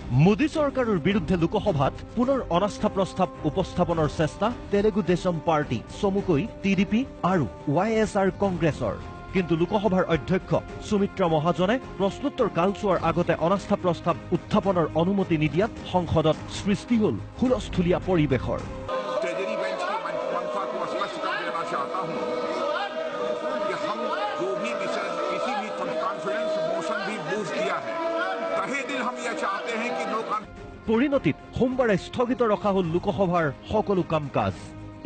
মোদী সৰকাৰেৰ বিৰুদ্ধে লোকসভাত পুনৰ অনাস্থা প্ৰস্তাব উপস্থাপনেৰ চেষ্টা তেলেগু দেশম পাৰ্টি চমুকৈ টিডিপি আৰ ওয়াইএসআৰ কংগ্ৰেসৰ। কিন্তু লোকসভাৰ অধ্যক্ষ সুমিত্ৰা মহাজনে প্ৰশ্নোত্তৰ কালচোৱাৰ আগতে অনাস্থা প্ৰস্তাব উত্থাপনেৰ অনুমতি নিদিয়াত সংসদত সৃষ্টি হল হুলস্থুলীয়া পৰিবেশৰ। পৰিণতিত সোমবাৰে স্থগিত ৰখা হল লোকসভাৰ সকলো কাম কাজ।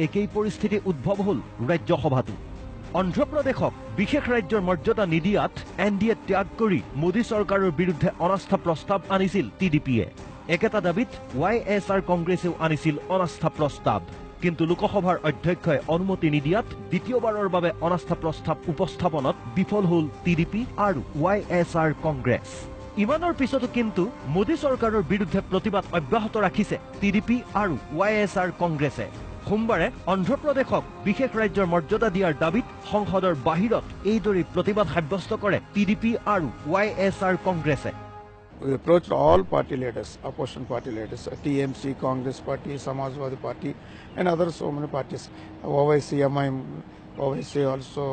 একেই পৰিস্থিতি উদ্ভৱ হল ৰাজ্যসভাতো। অন্ধ্ৰপ্ৰদেশক বিশেষ ৰাজ্যৰ মৰ্যাদা নিদিয়াত এনডিএ ত্যাগ কৰি মোদী চৰকাৰৰ বিৰুদ্ধে অনাস্থা প্ৰস্তাৱ আনিছিল টিডিপিয়ে। একেটা দাবীত ওয়াইএসআৰ কংগ্ৰেছেও আনিছিল অনাস্থা প্ৰস্তাৱ। কিন্তু লোকসভাৰ অধ্যক্ষই অনুমতি নিদিয়াত দ্বিতীয়বাৰৰ বাবে অনাস্থা প্ৰস্তাৱ উপস্থাপনত বিফল হল টিডিপি আৰু ওয়াইএসআৰ কংগ্ৰেছ। ইমানৰ পিছতো কিন্তু মোদী চৰকাৰৰ বিৰুদ্ধে প্ৰতিবাদ অব্যাহত ৰাখিছে টিডিপি আৰু ওয়াইএসআৰ কংগ্ৰেছে। সোমবাৰে অন্ধ্ৰপ্ৰদেশক বিশেষ ৰাজ্যৰ মৰ্যাদা দিয়াৰ দাবীত সংসদৰ বাহিৰত এইদৰে প্ৰতিবাদ সাব্যস্ত কৰে টিডিপি আৰু ওয়াইএসআৰ কংগ্ৰেছে। We approached all party leaders, opposition party leaders, TMC, Congress Party, Samajwadi Party, and other so many parties. OIC, MIM, OIC also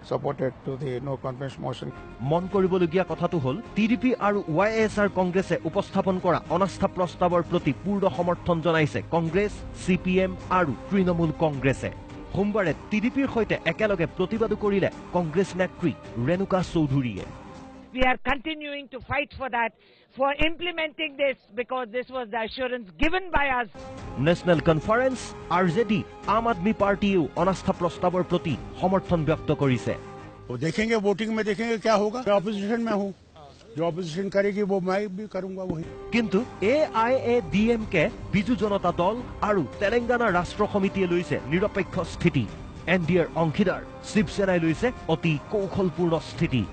supported to the no confidence motion. মন কৰিবলগীয়া কথাটো হল টিডিপি আৰু ওয়াইএসআৰ কংগ্ৰেছে উপস্থাপন কৰা অনাস্থা প্ৰস্তাৱৰ প্ৰতি পূৰ্ণ সমৰ্থন জনাইছে কংগ্ৰেছ, সিপিএম আৰু তৃণমূল কংগ্ৰেছে। সোমবাৰে টিডিপিৰ সৈতে একেলগে প্ৰতিবাদ কৰিলে কংগ্ৰেছ নেত্ৰী ৰেণুকা চৌধুৰীয়ে। We are continuing to fight for that, for implementing this, because this was the assurance given by us. National Conference, RJD, आम आदमी पार्टीও অনাস্থা प्रस्तावर प्रति समर्थन व्यक्त करिছে। वो देखेंगे, वोटिंग में देखेंगे क्या होगा। मैं ऑपोजिशन में हूँ, जो ऑपोजिशन करेगी वो मैं भी करूंगा वही। किंतु AIADMK, बिजू जनता दल और तेलंगाना राष्ट्र समितिये लैছে निरपेक्ष स्थिति। एनडीएर अंशीदार शिवसेनाय लैছে अति कौशलपूर्ण स्थिति।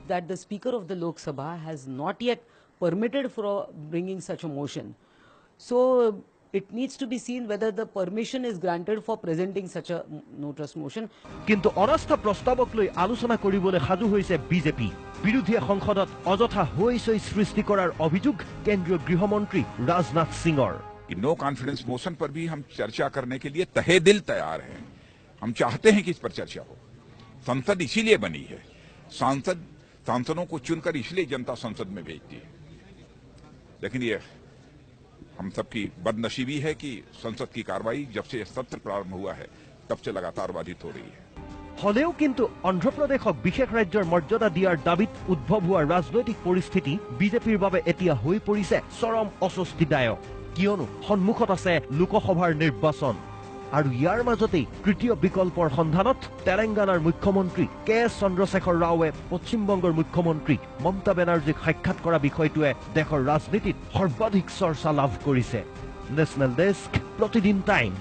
That the Speaker of the Lok Sabha has not yet permitted for bringing such a motion. So it needs to be seen whether the permission is granted for presenting such a no trust motion. কিন্তু অনাস্থা প্ৰস্তাৱক লৈ আলোচনা কৰিবলৈ সাজু হৈছে BJP. বিৰোধীয়ে সংসদত অযথা হৈচৈ সৃষ্টি কৰাৰ অভিযোগ কেন্দ্ৰীয় গৃহমন্ত্ৰী ৰাজনাথ সিঙৰ। नो कॉन्फिडेंस मोशन पर भी हम चर्चा करने के लिए तहे दिल तैयार हैं। हम चाहते हैं कि इस पर चर्चा हो। संसद इसीलिए बनी है, सांसदों को चुनकर इसलिए जनता संसद में भेजती है। लेकिन ये हम सबकी बदनसीबी है कि संसद की कार्रवाई जब से सत्र प्रारंभ हुआ है तब से लगातार बाधित हो रही है। হলেও কিন্তু অন্ধ্ৰপ্ৰদেশক বিশেষ ৰাজ্যৰ মৰ্যাদা দিয়াৰ দাবীত উদ্ভৱ হোৱা ৰাজনৈতিক পৰিস্থিতি বিজেপিৰ বাবে এতিয়া হৈ পৰিছে চৰম অস্বস্তিদায়ক। কিয়নো সন্মুখত আছে লোকসভাৰ নিৰ্বাচন আৰু ইয়াৰ মাজতেই তৃতীয় বিকল্পৰ সন্ধানত তেলেংগানাৰ মুখ্যমন্ত্ৰী KS চন্দ্ৰশেখৰ ৰাওৱে পশ্চিমবংগৰ মুখ্যমন্ত্ৰী মমতা বেনাৰ্জীক সাক্ষাৎ কৰা বিষয়টোৱে দেশৰ ৰাজনীতিত সৰ্বাধিক চৰ্চা লাভ কৰিছে। নেশ্যনেল ডেস্ক, প্ৰতিদিন টাইম।